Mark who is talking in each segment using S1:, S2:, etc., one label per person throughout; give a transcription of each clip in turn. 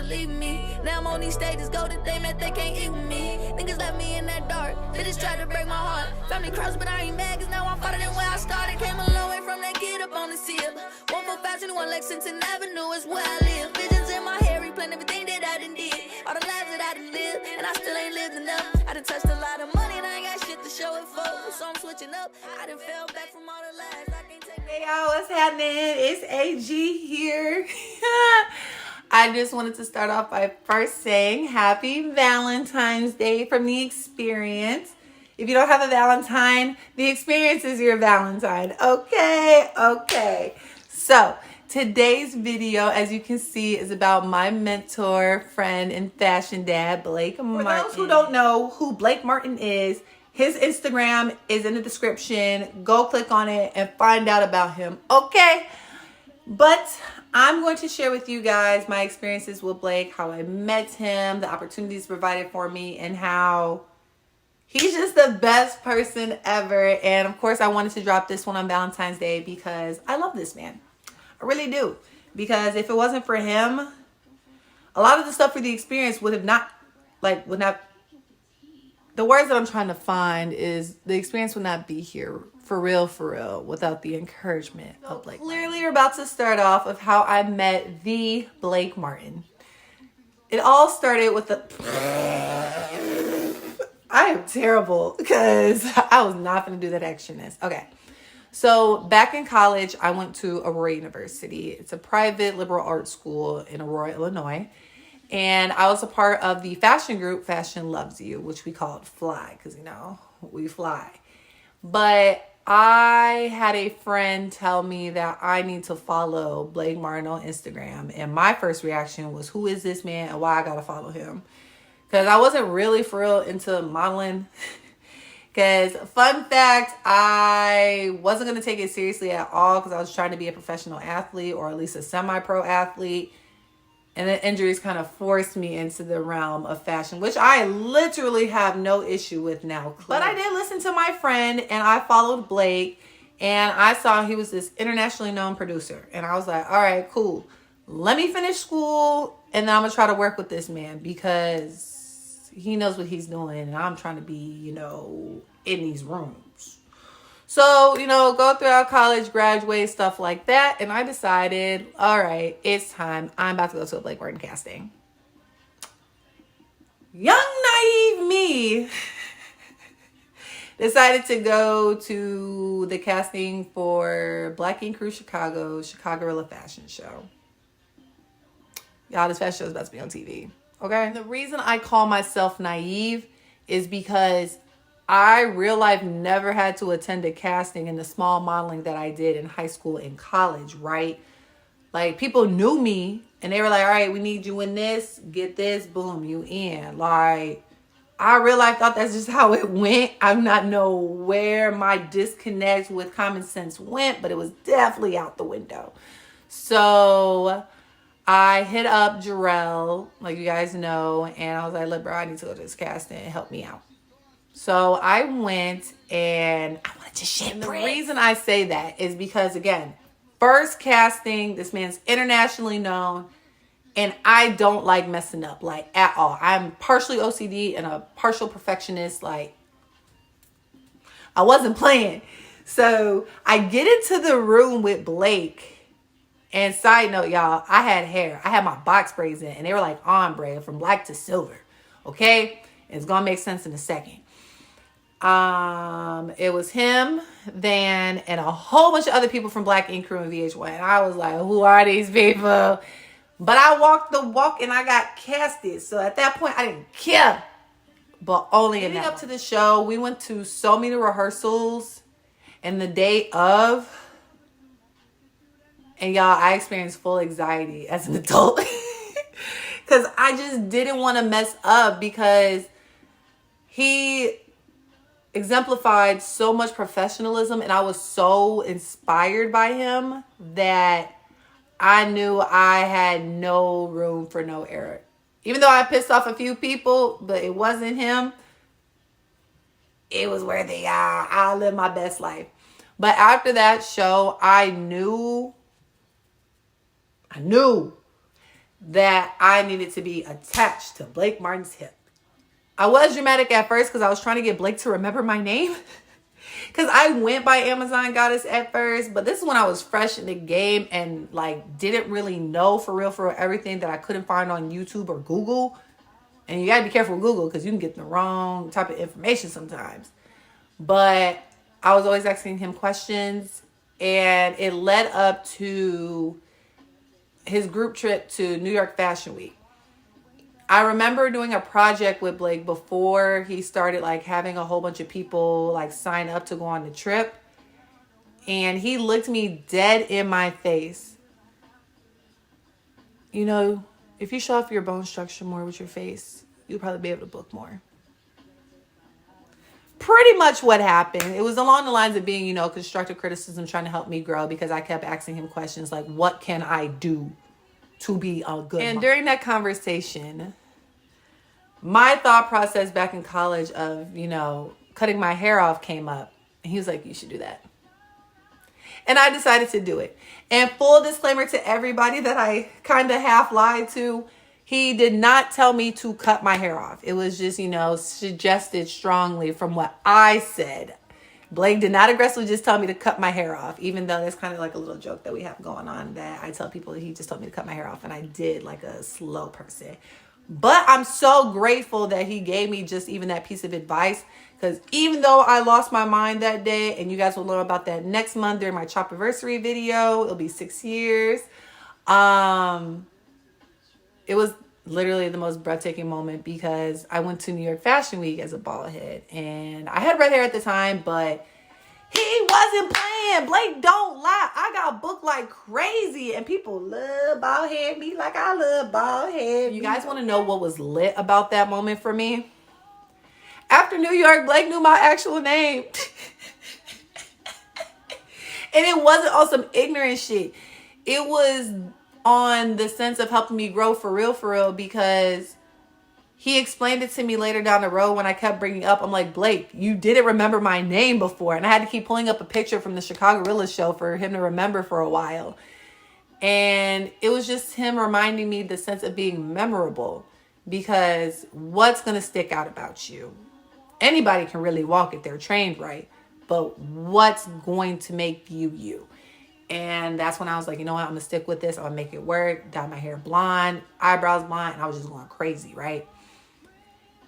S1: leave me. Now I'm on these stages, go to them that they can't eat with me. Niggas left me in that dark, they just tried to break my heart. Family cross, but I ain't mad, cause now I'm farther than where I started. Came a long way from that kid up on the seal. 14521 Lexington Avenue is where I live. Visions in my hair, replaying everything that I done did. All the lives that I done lived, and I still ain't lived enough. I done touched a lot of money, and I ain't got shit to show it for. So I'm switching up, I done fell back from all the lies. I can't take.
S2: Hey y'all, what's happening? It's AG here. I just wanted to start off by first saying happy Valentine's Day from the experience. If you don't have a Valentine, the experience is your Valentine. Okay. So today's video, as you can see, is about my mentor, friend, and fashion dad, Blake Martin. For those who don't know who Blake Martin is, his Instagram is in the description. Go click on it and find out about him, okay? But I'm going to share with you guys my experiences with Blake, how I met him, the opportunities provided for me, and how he's just the best person ever. And of course, I wanted to drop this one on Valentine's Day because I love this man. I really do. Because if it wasn't for him, a lot of the stuff for the experience would not, the words that I'm trying to find is the experience would not be here for real, without the encouragement of Blake. Clearly, you're about to start off of how I met the Blake Martin. It all started with the... I am terrible because I was not going to do that extraness. Okay. So back in college, I went to Aurora University. It's a private liberal arts school in Aurora, Illinois. And I was a part of the fashion group, Fashion Loves You, which we called Fly because, you know, we fly. But I had a friend tell me that I need to follow Blake Martin on Instagram. And my first reaction was, who is this man and why I got to follow him? Because I wasn't really for real into modeling. Because fun fact, I wasn't going to take it seriously at all because I was trying to be a professional athlete or at least a semi-pro athlete. And then injuries kind of forced me into the realm of fashion, which I literally have no issue with now. But I did listen to my friend and I followed Blake and I saw he was this internationally known producer. And I was like, all right, cool. Let me finish school and then I'm going to try to work with this man because he knows what he's doing. And I'm trying to be, you know, in these rooms. So, you know, go throughout college, graduate, stuff like that. And I decided, all right, it's time. I'm about to go to a Blake Martin casting. Young, naive me decided to go to the casting for Black Ink Crew Chicago's Chicago Fashion Show. Y'all, this fashion show is about to be on TV. Okay? And the reason I call myself naive is because I real life never had to attend a casting in the small modeling that I did in high school and college, right? Like, people knew me and they were like, all right, we need you in this, get this, boom, you in. Like, I real life thought that's just how it went. I do not know where my disconnect with common sense went, but it was definitely out the window. So I hit up Jarrell, like you guys know, and I was like, look, bro, I need to go to this casting and help me out. So I went and I wanted to shit. The reason I say that is because, again, first casting, this man's internationally known, and I don't like messing up, like, at all. I'm partially OCD and a partial perfectionist. Like, I wasn't playing. So I get into the room with Blake. And side note, y'all, I had hair. I had my box braids in, and they were like ombre from black to silver. Okay? And it's going to make sense in a second. It was him, Van, and a whole bunch of other people from Black Ink Crew and VH1. And I was like, who are these people? But I walked the walk and I got casted. So at that point, I didn't care. But only leading up to the show, we went to so many rehearsals. And the day of, and y'all, I experienced full anxiety as an adult. Because I just didn't want to mess up because he exemplified so much professionalism and I was so inspired by him that I knew I had no room for no error. Even though I pissed off a few people, but it wasn't him. It was where they are. I live my best life. But after that show, I knew that I needed to be attached to Blake Martin's hip. I was dramatic at first because I was trying to get Blake to remember my name. Because I went by Amazon Goddess at first, but this is when I was fresh in the game and like didn't really know for real everything that I couldn't find on YouTube or Google. And you gotta be careful with Google because you can get the wrong type of information sometimes. But I was always asking him questions, and it led up to his group trip to New York Fashion Week. I remember doing a project with Blake before he started like having a whole bunch of people like sign up to go on the trip. And he looked me dead in my face. You know, if you show off your bone structure more with your face, you'll probably be able to book more. Pretty much what happened. It was along the lines of being, you know, constructive criticism, trying to help me grow, because I kept asking him questions like, what can I do to be a good mom? And during that conversation, my thought process back in college of, you know, cutting my hair off came up. And he was like, you should do that. And I decided to do it. And full disclaimer to everybody that I kind of half lied to, he did not tell me to cut my hair off. It was just, you know, suggested strongly from what I said. Blake did not aggressively just tell me to cut my hair off, even though that's kind of like a little joke that we have going on, that I tell people that he just told me to cut my hair off, and I did, like a slow person. But I'm so grateful that he gave me just even that piece of advice, because even though I lost my mind that day, and you guys will learn about that next month during my Chopiversary video, it'll be 6 years. It was literally the most breathtaking moment, because I went to New York Fashion Week as a bald head, and I had red hair at the time, but he wasn't playing. Blake don't lie. I got booked like crazy, and people love bald head me like I love bald head. You guys want to know what was lit about that moment for me? After New York, Blake knew my actual name. And it wasn't on some ignorant shit. It was on the sense of helping me grow for real, because he explained it to me later down the road when I kept bringing up, I'm like, Blake, you didn't remember my name before. And I had to keep pulling up a picture from the Chicago show for him to remember for a while. And it was just him reminding me the sense of being memorable, because what's going to stick out about you? Anybody can really walk if they're trained right, but what's going to make you you? And that's when I was like, you know what? I'm going to stick with this. I'm going to make it work. Dye my hair blonde, eyebrows blonde. And I was just going crazy, right?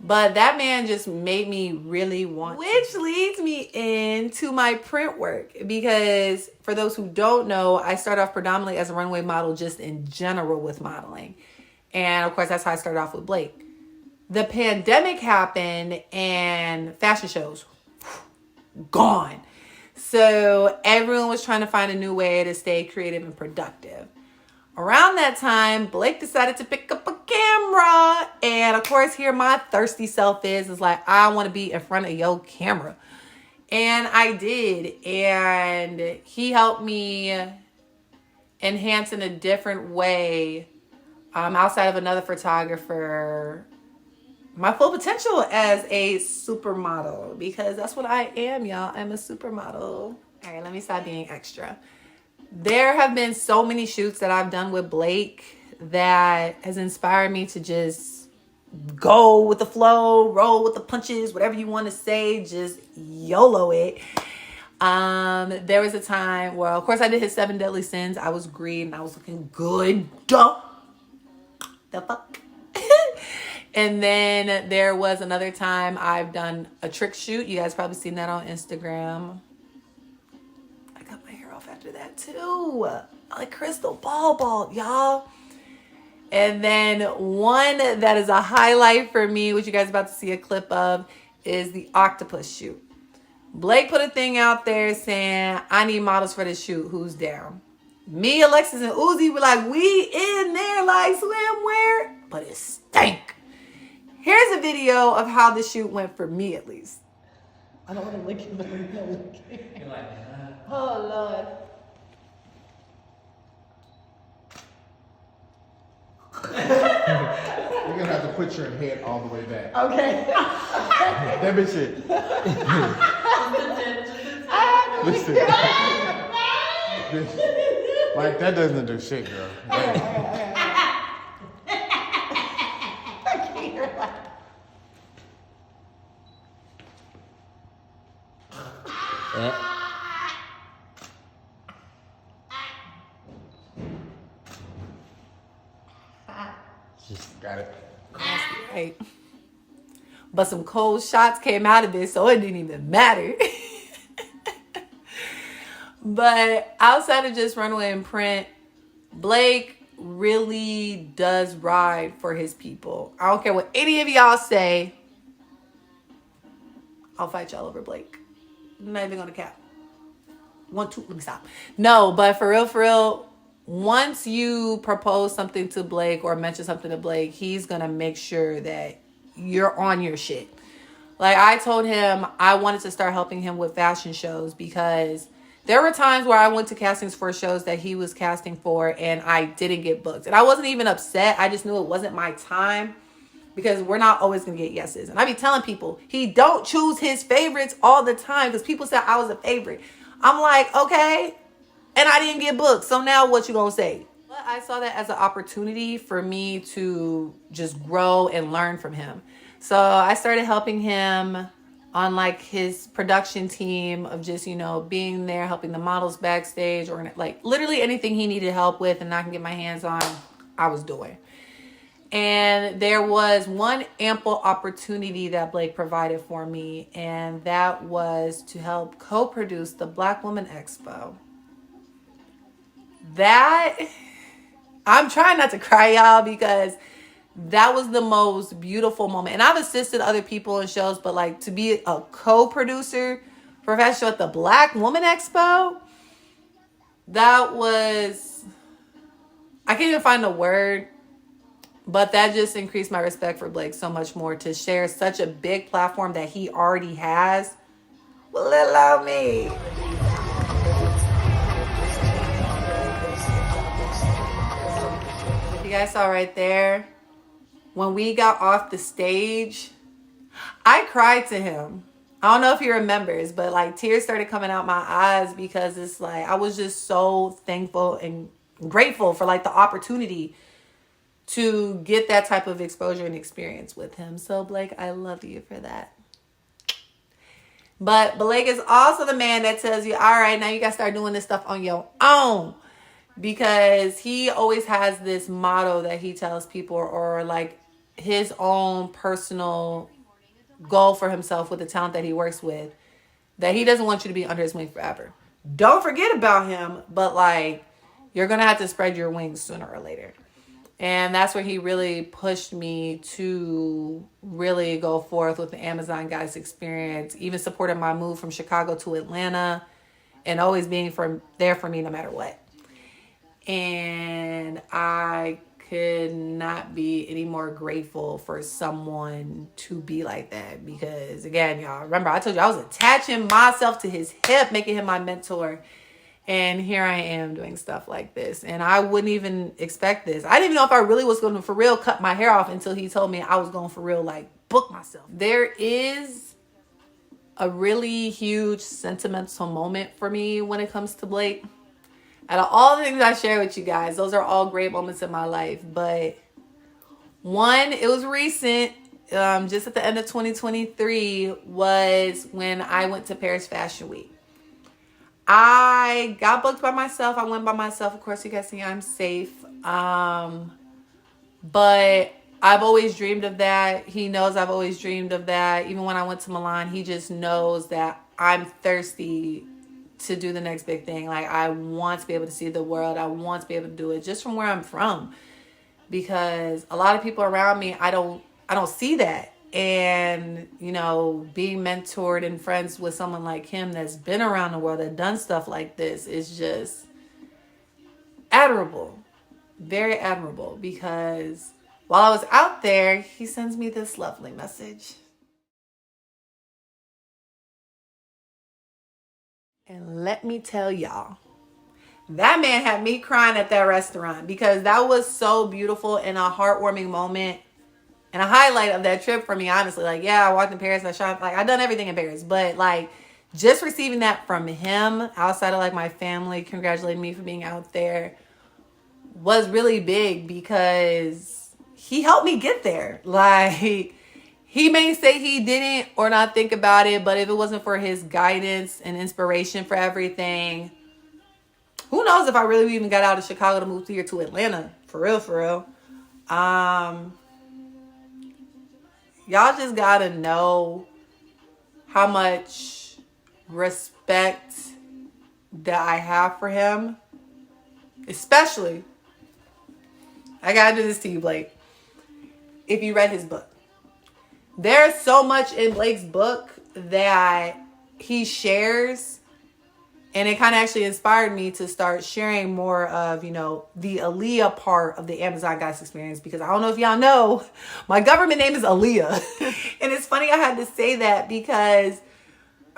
S2: But that man just made me really want, which leads me into my print work. Because for those who don't know, I started off predominantly as a runway model just in general with modeling. And of course, that's how I started off with Blake. The pandemic happened and fashion shows, gone. So everyone was trying to find a new way to stay creative and productive. Around that time, Blake decided to pick up a camera. And of course, here my thirsty self is like, I want to be in front of your camera. And I did. And he helped me enhance in a different way, outside of another photographer, my full potential as a supermodel, because that's what I am, y'all. I'm a supermodel. All right, let me stop being extra. There have been so many shoots that I've done with Blake that has inspired me to just go with the flow, roll with the punches, whatever you want to say, just YOLO it. There was a time where, of course, I did his 7 Deadly Sins. I was green and I was looking good. Duh. The fuck? And then there was another time I've done a trick shoot. You guys probably seen that on Instagram. I cut my hair off after that too. I like crystal ball, y'all. And then one that is a highlight for me, which you guys are about to see a clip of, is the octopus shoot. Blake put a thing out there saying, I need models for this shoot. Who's down? Me, Alexis, and Uzi were like, we in there like swimwear, but it stank. Here's a video of how the shoot went for me, at least. I don't want to lick it, but I'm not licking. You're like, oh, Lord.
S3: You're gonna have to put your head all the way back.
S2: Okay.
S3: That bitch it. Listen. Like, that doesn't do shit, girl. Just got it.
S2: Right. But some cold shots came out of it, so it didn't even matter. But outside of just runway and print, Blake really does ride for his people. I don't care what any of y'all say. I'll fight y'all over Blake. I'm not even gonna cap. 1, 2, let me stop. No, but for real, once you propose something to Blake or mention something to Blake, he's gonna make sure that you're on your shit. Like, I told him I wanted to start helping him with fashion shows because there were times where I went to castings for shows that he was casting for and I didn't get booked. And I wasn't even upset. I just knew it wasn't my time because we're not always going to get yeses. And I be telling people, he don't choose his favorites all the time because people said I was a favorite. I'm like, okay. And I didn't get booked. So now what you going to say? But I saw that as an opportunity for me to just grow and learn from him. So I started helping him on like his production team of just, you know, being there, helping the models backstage or like literally anything he needed help with and I can get my hands on, I was doing. And there was one ample opportunity that Blake provided for me, and that was to help co-produce the Black Woman Expo. That, I'm trying not to cry, y'all, because that was the most beautiful moment. And I've assisted other people in shows, but like to be a co-producer for a fashion show at the Black Woman Expo, that was, I can't even find the word, but that just increased my respect for Blake so much more to share such a big platform that he already has with little old me. You guys saw right there, when we got off the stage, I cried to him. I don't know if he remembers, but like tears started coming out my eyes because it's like I was just so thankful and grateful for like the opportunity to get that type of exposure and experience with him. So Blake, I love you for that. But Blake is also the man that tells you, all right, now you got to start doing this stuff on your own. Because he always has this motto that he tells people, or like his own personal goal for himself with the talent that he works with, that he doesn't want you to be under his wing forever. Don't forget about him, but like you're going to have to spread your wings sooner or later. And that's where he really pushed me to really go forth with the Amazon Goddess experience, even supported my move from Chicago to Atlanta and always being there for me no matter what. And I could not be any more grateful for someone to be like that. Because again, y'all, remember I told you I was attaching myself to his hip, making him my mentor. And here I am doing stuff like this. And I wouldn't even expect this. I didn't even know if I really was going to for real cut my hair off until he told me I was going for real, like book myself. There is a really huge sentimental moment for me when it comes to Blake. Out of all the things I share with you guys, those are all great moments in my life. But one, it was recent, just at the end of 2023, was when I went to Paris Fashion Week. I got booked by myself. I went by myself. Of course, you guys see I'm safe. But I've always dreamed of that. He knows I've always dreamed of that. Even when I went to Milan, he just knows that I'm thirsty to do the next big thing. Like, I want to be able to see the world. I want to be able to do it just from where I'm from, because a lot of people around me, I don't see that. And, you know, being mentored and friends with someone like him that's been around the world, that done stuff like this, is just admirable. Very admirable, because while I was out there, he sends me this lovely message. And let me tell y'all, that man had me crying at that restaurant, because that was so beautiful and a heartwarming moment and a highlight of that trip for me, honestly. Like, yeah, I walked in Paris, I shot, like, I done everything in Paris, but like just receiving that from him outside of like my family congratulating me for being out there was really big, because he helped me get there. Like, he may say he didn't or not think about it, but if it wasn't for his guidance and inspiration for everything, who knows if I really even got out of Chicago to move here to Atlanta. For real, for real. Y'all just gotta know how much respect that I have for him. Especially, I gotta do this to you, Blake. If you read his book. There's so much in Blake's book that he shares, and it kind of actually inspired me to start sharing more of, you know, the Aaliyah part of the Amazon Goddess experience, because I don't know if y'all know, my government name is Aaliyah. And it's funny I had to say that because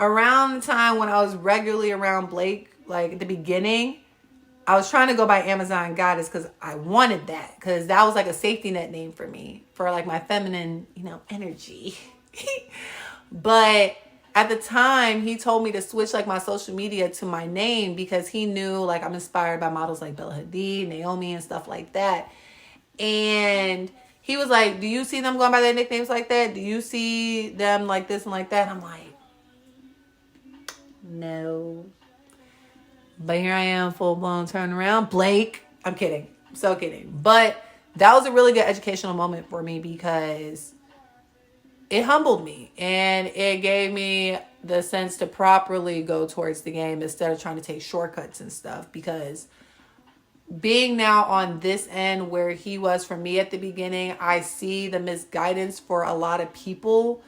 S2: around the time when I was regularly around Blake, like at the beginning, I was trying to go by Amazon Goddess because I wanted that, because that was like a safety net name for me, for like my feminine, you know, energy. But at the time, he told me to switch like my social media to my name because he knew like I'm inspired by models like Bella Hadid, Naomi, and stuff like that. And he was like, do you see them going by their nicknames like that? Do you see them like this and like that? And I'm like, no. But here I am, full-blown turnaround. Blake. I'm kidding. So kidding. But that was a really good educational moment for me because it humbled me. And it gave me the sense to properly go towards the game instead of trying to take shortcuts and stuff. Because being now on this end where he was for me at the beginning, I see the misguidance for a lot of people.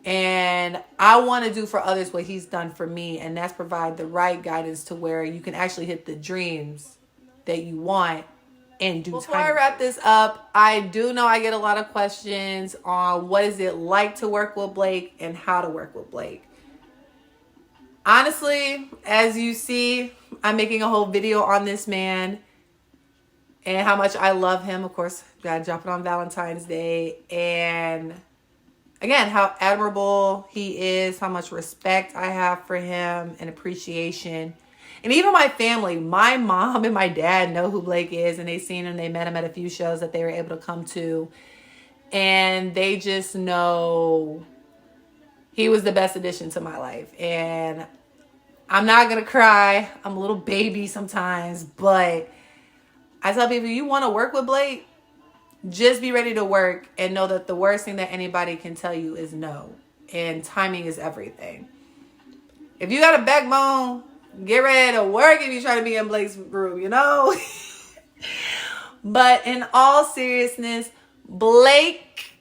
S2: And I want to do for others what he's done for me. And that's provide the right guidance to where you can actually hit the dreams that you want in due time. Before I wrap this up, I do know I get a lot of questions on what is it like to work with Blake and how to work with Blake. Honestly, as you see, I'm making a whole video on this man and how much I love him. Of course, gotta drop it on Valentine's Day. And again, how admirable he is, how much respect I have for him and appreciation. And even my family, my mom and my dad know who Blake is, and they've seen him. They met him at a few shows that they were able to come to. And they just know he was the best addition to my life. And I'm not going to cry. I'm a little baby sometimes. But I tell people, you want to work with Blake? Just be ready to work and know that the worst thing that anybody can tell you is no. And timing is everything. If you got a backbone, get ready to work if you try to be in Blake's group, you know? But in all seriousness, Blake,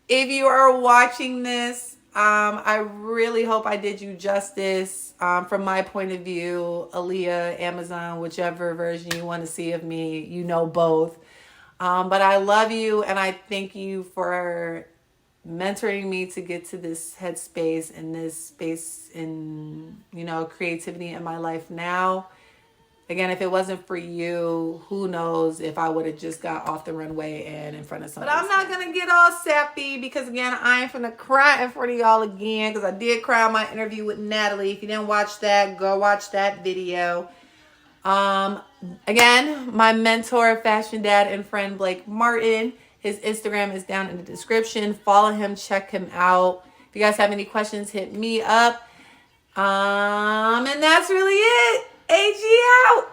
S2: if you are watching this, I really hope I did you justice. From my point of view, Aaliyah, Amazon, whichever version you want to see of me, you know both. But I love you and I thank you for mentoring me to get to this headspace and this space in, you know, creativity in my life now. Again, if it wasn't for you, who knows if I would have just got off the runway and in front of somebody. But I'm not going to get all sappy because, again, I ain't finna cry in front of y'all again because I did cry on my interview with Natalie. If you didn't watch that, go watch that video. Again, my mentor, fashion dad, and friend Blake Martin. His Instagram is down in the description. Follow him, check him out. If you guys have any questions, hit me up. And that's really it. AG out.